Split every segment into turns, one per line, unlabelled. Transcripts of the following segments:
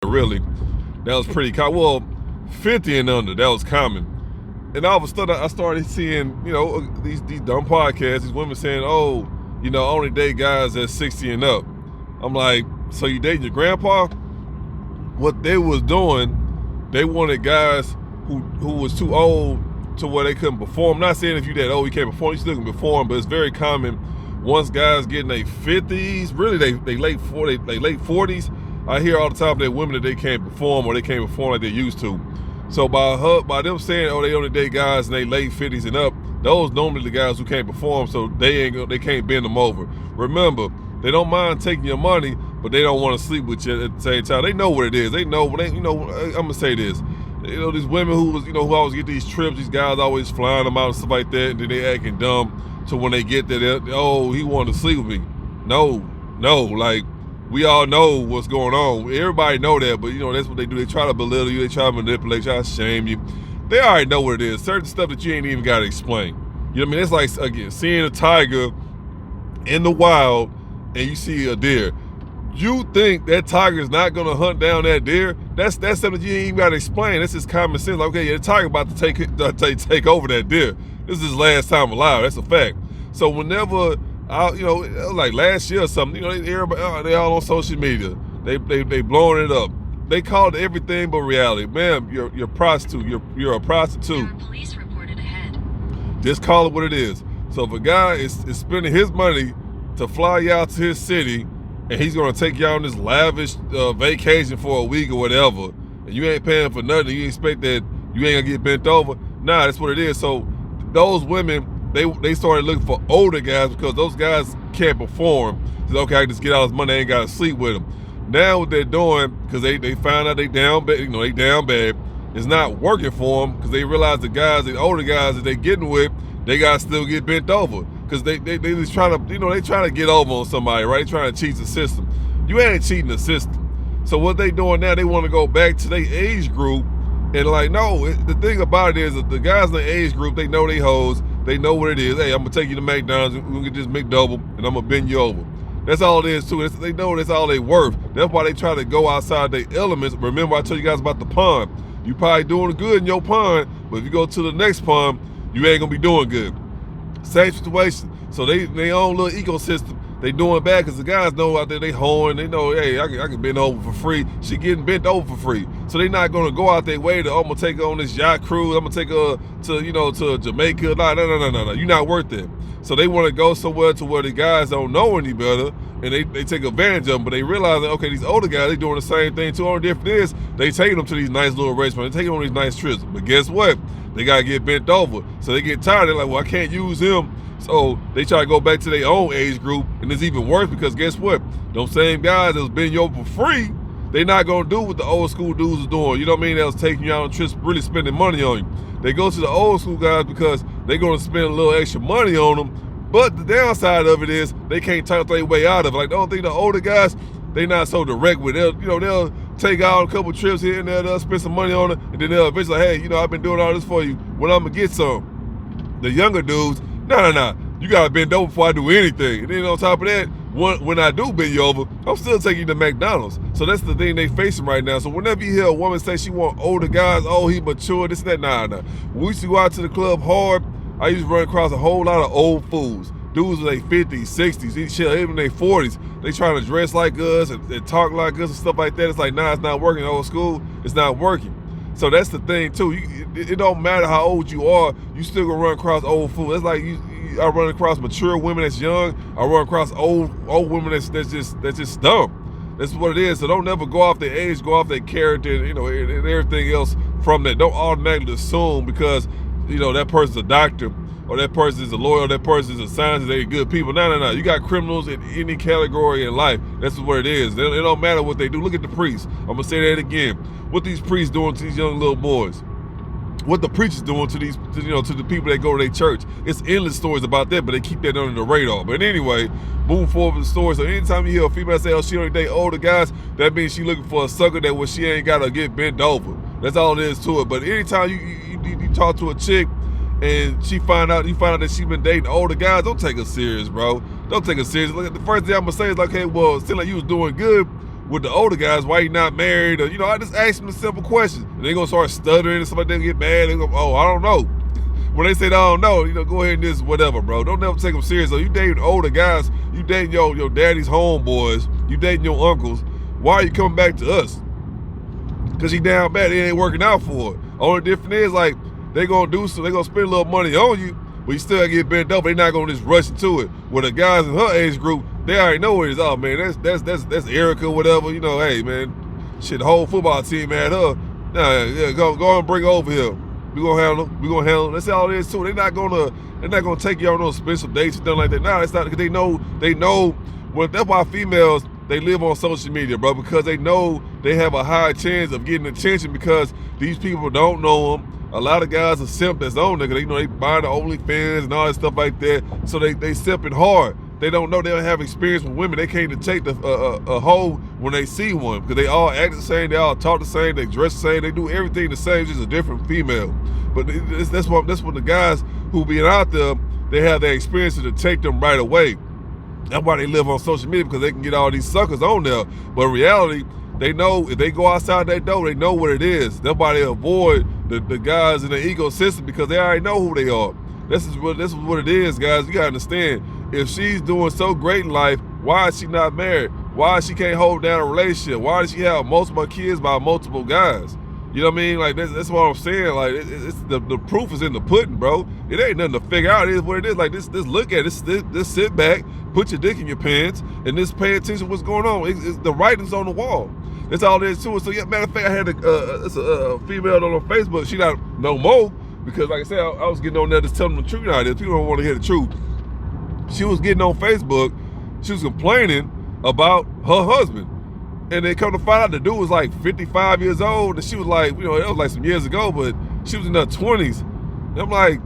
really. That was pretty common. Well, 50 and under, that was common. And all of a sudden, I started seeing, these dumb podcasts, these women saying, oh, only date guys at 60 and up. I'm like, so you dating your grandpa? What they was doing, they wanted guys who was too old to where they couldn't perform. I'm not saying if you that old, you can't perform, you still can perform, but it's very common once guys get in their 50s, really they late 40s, I hear all the time that women that they can't perform or they can't perform like they used to. So by them saying, oh, they only date guys in their late 50s and up, those normally the guys who can't perform, so they can't bend them over. Remember, they don't mind taking your money, but they don't want to sleep with you at the same time. They know what it is. They know when I'm gonna say this. These women who always get these trips, these guys always flying them out and stuff like that, and then they acting dumb. So when they get there, oh, he wanted to sleep with me. No, like we all know what's going on. Everybody know that, but that's what they do. They try to belittle you, they try to manipulate, try to shame you. They already know what it is. Certain stuff that you ain't even gotta explain. You know what I mean? It's like, again, seeing a tiger in the wild and you see a deer. You think that tiger's not gonna hunt down that deer? That's something you ain't even gotta explain. That's just common sense. Like, okay, yeah, the tiger about to take over that deer. This is his last time alive. That's a fact. So whenever, like last year or something, everybody, they all on social media. They blowing it up. They call it everything but reality. Ma'am, you're a prostitute. You're a prostitute.
There are police reported ahead.
Just call it what it is. So if a guy is spending his money to fly you out to his city, and he's gonna take you on this lavish vacation for a week or whatever, and you ain't paying for nothing, you expect that you ain't gonna get bent over. Nah, that's what it is. So those women, they started looking for older guys because those guys can't perform. So, okay, I can just get all this money, I ain't gotta sleep with them. Now what they're doing, because they found out they down bad, they down bad, it's not working for them because they realize the older guys that they getting with, they gotta still get bent over. Because they just trying to, they trying to get over on somebody, right? They trying to cheat the system. You ain't cheating the system. So what they doing now, they want to go back to their age group and like, no, the thing about it is that the guys in the age group, they know they hoes, they know what it is. Hey, I'm going to take you to McDonald's, we're going to get this McDouble, and I'm going to bend you over. That's all it is too. They know that's all they worth. That's why they try to go outside their elements. Remember I told you guys about the pond. You probably doing good in your pond, but if you go to the next pond, you ain't going to be doing good. Same situation. So they own little ecosystem. They doing bad because the guys know out there they hoeing. They know, hey, I can bend over for free. She getting bent over for free. So they not gonna go out their way to, I'm gonna take her on this yacht cruise. I'm gonna take her to Jamaica. No. You're not worth it. So they want to go somewhere to where the guys don't know any better, and they take advantage of them. But they realize that, okay, these older guys, they doing the same thing too. Only difference is they taking them to these nice little restaurants. They taking them on these nice trips. But guess what? They gotta get bent over. So they get tired. They're like, well, I can't use him. So they try to go back to their own age group, and it's even worse because guess what? Those same guys that was bending you over for free, they not gonna do what the old school dudes was doing. You know what I mean? That was taking you out on trips, really spending money on you. They go to the old school guys because they gonna spend a little extra money on them. But the downside of it is they can't talk their way out of it. Like, the only thing the older guys, they not so direct with it. They'll take out a couple trips here and there, they'll spend some money on it, and then they'll eventually, hey, I've been doing all this for you. When I'm gonna get some. The younger dudes, nah. You gotta bend over before I do anything. And then on top of that, when I do bend you over, I'm still taking you to McDonald's. So that's the thing they facing right now. So whenever you hear a woman say she want older guys, oh, he mature, this and that, nah. When we used to go out to the club hard, I used to run across a whole lot of old fools. Dudes in their 50s, 60s, even in their 40s. They trying to dress like us and talk like us and stuff like that. It's like, nah, it's not working. Old school, it's not working. So that's the thing too. It don't matter how old you are, you still gonna run across old fools. It's like I run across mature women that's young. I run across old women that's just dumb. That's what it is. So don't never go off their age, go off their character, and everything else from that. Don't automatically assume because that person's a doctor or that person is a lawyer, or that person is a scientist, they're good people. No. You got criminals in any category in life. That's what it is. It don't matter what they do. Look at the priests. I'm gonna say that again. What these priests doing to these young little boys? What the preachers doing to these, to the people that go to their church? It's endless stories about that, but they keep that under the radar. But anyway, moving forward with the story. So anytime you hear a female say, "Oh, she only date older guys," that means she looking for a sucker that she ain't gotta get bent over. That's all it is to it. But anytime you talk to a chick and you find out that she been dating older guys, don't take her serious, bro. Don't take her serious. Look, the first thing I'm gonna say is like, hey, well, it seemed like you was doing good with the older guys, why you not married? Or, you know, I just ask them the simple questions. And they gonna start stuttering and somebody they get mad. They go, oh, I don't know. When they say they don't know, you know, go ahead and just whatever, bro. Don't never take them serious. So you dating older guys, you dating your daddy's homeboys, you dating your uncles. Why are you coming back to us? Because he down bad, it ain't working out for it. Only difference is, like, they gonna do so, they gonna spend a little money on you, but you still gotta get bent over. They not gonna just rush into it. With the guys in her age group, they already know what it is. Oh man, that's Erica, whatever. You know, hey man, shit, the whole football team had her. Nah, yeah, go and bring her over here. We gonna handle them. We gonna handle them. That's all it is too. They're not gonna take you on those special dates and stuff like that. Nah, it's not, because they know. Well, that's why females, they live on social media, bro, because they know they have a high chance of getting attention because these people don't know them. A lot of guys are simp that's on nigga. They, you know, they buy the OnlyFans and all that stuff like that. So they simping hard. They don't know, they don't have experience with women. They can't detect a hoe when they see one, because they all act the same, they all talk the same, they dress the same, they do everything the same, just a different female. But that's what the guys who be out there, they have their experience to detect them right away. That's why they live on social media, because they can get all these suckers on there. But in reality, they know if they go outside that door, they know what it is. That's why they avoid the guys in the ecosystem, because they already know who they are. This is what it is, guys. You gotta understand. If she's doing so great in life, why is she not married? Why she can't hold down a relationship? Why does she have multiple kids by multiple guys? You know what I mean? Like, that's what I'm saying. Like, it's the proof is in the pudding, bro. It ain't nothing to figure out. It is what it is. Like, this look at it. This sit back, put your dick in your pants, and just pay attention to what's going on. It's the writing's on the wall. That's all there is to it. So, yeah, matter of fact, I had a female on Facebook. She not no more, because, like I said, I was getting on there just telling them the truth out there. People don't want to hear the truth. She was getting on Facebook. She was complaining about her husband. And they come to find out the dude was like 55 years old. And she was like, you know, it was like some years ago, but she was in her 20s. And I'm like,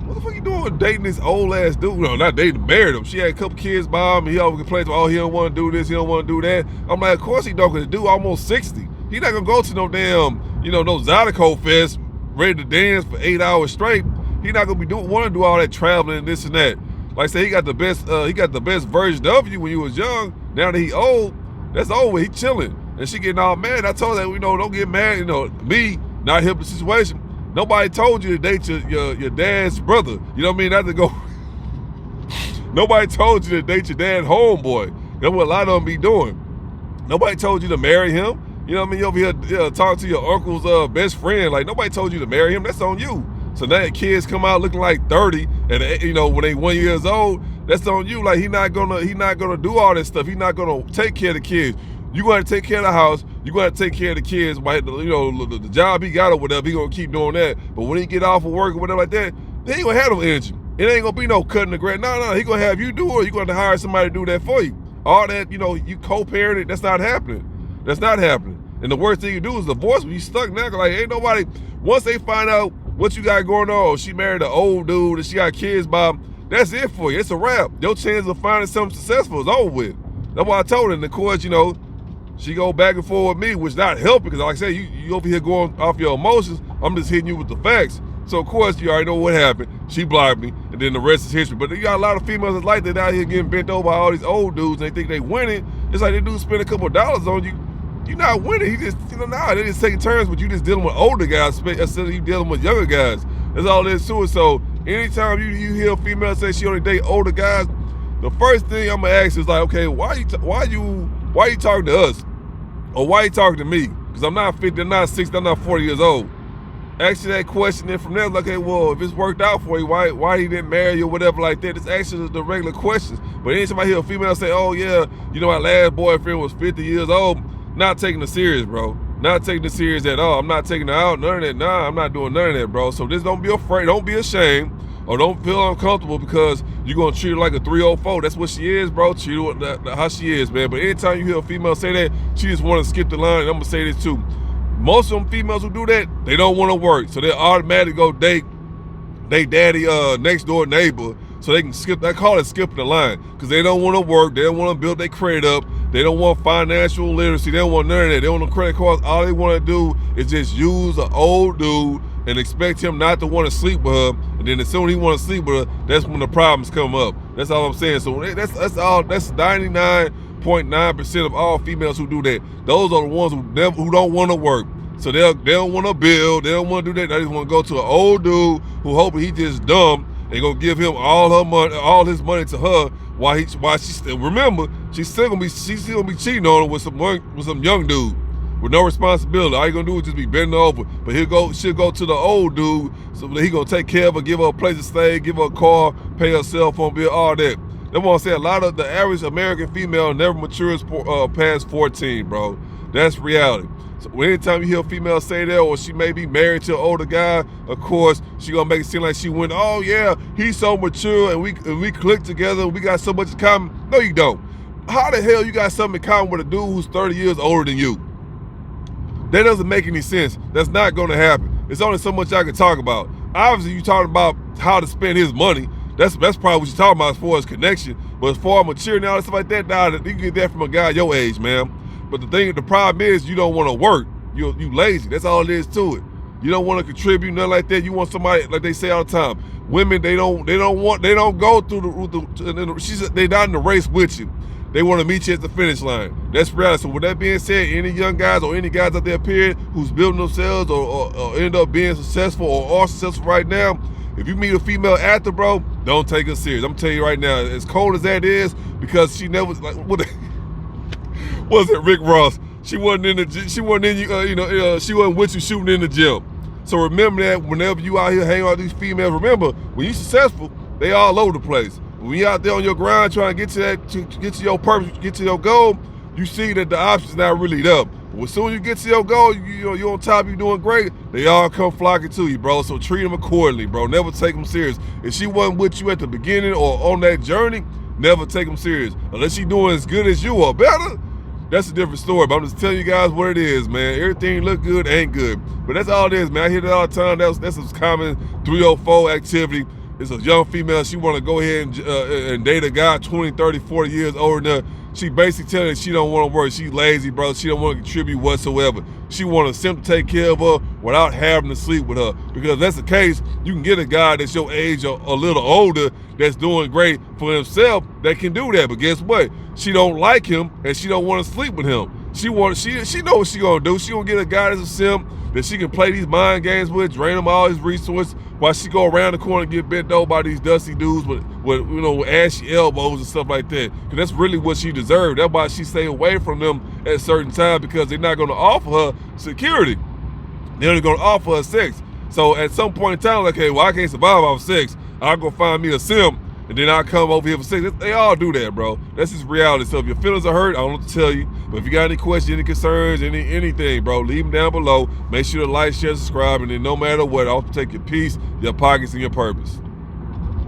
what the fuck you doing dating this old ass dude? No, not dating, married him. She had a couple kids by him, and he always complains, oh, he don't want to do this, he don't want to do that. I'm like, of course he don't, because the dude almost 60. He not going to go to no damn, you know, no Zydeco Fest, ready to dance for 8 hours straight. He not going to be want to do all that traveling and this and that. Like I said, he got the best version of you when you was young. Now that he old, that's over. He chilling, and she getting all mad. I told her, you know, don't get mad. You know, me not helping the situation. Nobody told you to date your dad's brother. You know what I mean? Not to go. Nobody told you to date your dad's homeboy. That's what a lot of them be doing. Nobody told you to marry him. You know what I mean? You over here talking to your uncle's best friend. Like, nobody told you to marry him. That's on you. So now your kids come out looking like 30, and you know, when they 1 year old, that's on you. Like, he not gonna do all this stuff. He not gonna take care of the kids. You gonna take care of the house. You gonna take care of the kids. You know, the job he got or whatever, he gonna keep doing that. But when he get off of work or whatever like that, he ain't gonna have no energy. It ain't gonna be no cutting the grass. No, he gonna have you do it. You gonna hire somebody to do that for you. All that, you know, you co-parenting, that's not happening. That's not happening. And the worst thing you do is divorce when you stuck now. Like, ain't nobody, once they find out what you got going on, she married an old dude and she got kids by him, that's it for you. It's a wrap. Your chance of finding something successful is over with. That's why I told her. And of course, you know, she go back and forth with me, which not helping, because like I said, you over here going off your emotions. I'm just hitting you with the facts. So of course, you already know what happened. She blocked me, and then the rest is history. But you got a lot of females that's like that out here getting bent over by all these old dudes, and they think they winning. It's like they dude spend a couple of dollars on you. You're not winning. He just, you know, nah, they just taking turns, but you just dealing with older guys instead of you dealing with younger guys. That's all there is to it. So anytime you hear a female say she only date older guys, the first thing I'm gonna ask is like, okay, why you talking to us, or why you talking to me? Because I'm not 50, I'm not 60, I'm not 40 years old. Ask you that question, and from there, like, okay, well, if it's worked out for you, why he didn't marry you or whatever like that? Just ask you the regular questions. But anytime I hear a female say, oh yeah, you know, my last boyfriend was 50 years old, not taking it serious, bro. Not taking it serious at all. I'm not taking her out, none of that. Nah, I'm not doing none of that, bro. So just don't be afraid, don't be ashamed, or don't feel uncomfortable because you're gonna treat her like a 304. That's what she is, bro. Treat her how she is, man. But anytime you hear a female say that, she just wanna skip the line. And I'm gonna say this too. Most of them females who do that, they don't wanna work. So they automatically go date they daddy next door neighbor, so they can skip, I call it skipping the line, because they don't want to work, they don't want to build their credit up, they don't want financial literacy, they don't want none of that, they don't want no credit cards. All they want to do is just use an old dude and expect him not to want to sleep with her, and then as soon as he want to sleep with her, that's when the problems come up. That's all I'm saying. So that's 99 0.9% of all females who do that. Those are the ones who don't want to work. So they don't want to build. They don't want to do that. They just want to go to an old dude who hoping he just dumb and gonna give him all her money, all his money to her. While she still, remember, she's still gonna be cheating on him with some young dude with no responsibility. All you gonna do is just be bending over. But she'll go to the old dude, so that he gonna take care of her, give her a place to stay, give her a car, pay her cell phone bill, all that. That's why I say a lot of the average American female never matures past 14, bro. That's reality. So anytime you hear a female say that, or she may be married to an older guy, of course, she gonna make it seem like she went, oh yeah, he's so mature and we click together, we got so much in common. No, you don't. How the hell you got something in common with a dude who's 30 years older than you? That doesn't make any sense. That's not gonna happen. It's only so much I can talk about. Obviously, you talking about how to spend his money. That's probably what you're talking about as far as connection. But as far as maturity and all that stuff like that, nah, you can get that from a guy your age, man. But the problem is you don't want to work. You lazy. That's all it is to it. You don't want to contribute, nothing like that. You want somebody, like they say all the time, women, they don't go through they're not in the race with you. They want to meet you at the finish line. That's reality. So with that being said, any young guys or any guys out there period who's building themselves or end up being successful or are successful right now, if you meet a female actor, bro, don't take her serious. I'm telling you right now, as cold as that is, because she never, like, was it Rick Ross? She wasn't in the, she wasn't in you, she wasn't with you shooting in the gym. So remember that whenever you out here hanging out with these females, remember when you successful, they all over the place. When you out there on your grind trying to get to your purpose, get to your goal, you see that the options not really there. But as soon as you get to your goal, you're on top, you're doing great, they all come flocking to you, bro. So treat them accordingly, bro. Never take them serious. If she wasn't with you at the beginning or on that journey, never take them serious. Unless she doing as good as you or better, that's a different story. But I'm just telling you guys what it is, man. Everything look good, ain't good. But that's all it is, man. I hear that all the time. That's a common 304 activity. It's a young female. She want to go ahead and date a guy 20, 30, 40 years older than her. She basically telling her she don't want to work. She lazy, bro. She don't want to contribute whatsoever. She want a simp to take care of her without having to sleep with her. Because if that's the case, you can get a guy that's your age or a little older that's doing great for himself that can do that. But guess what? She don't like him and she don't want to sleep with him. She know what she gonna do. She gonna get a guy that's a simp that she can play these mind games with, drain him all his resources, while she go around the corner and get bent over by these dusty dudes with ashy elbows and stuff like that. Because that's really what she deserved. That's why she stay away from them at certain times, because they're not gonna offer her security. They're only gonna offer her sex. So at some point in time, like, hey, well, I can't survive off sex. I'll go find me a simp, and then I'll come over here for sex. They all do that, bro. That's just reality. So if your feelings are hurt, I don't know what to tell you. But if you got any questions, any concerns, anything, bro, leave them down below. Make sure to like, share, subscribe, and then no matter what, I'll take your peace, your pockets, and your purpose.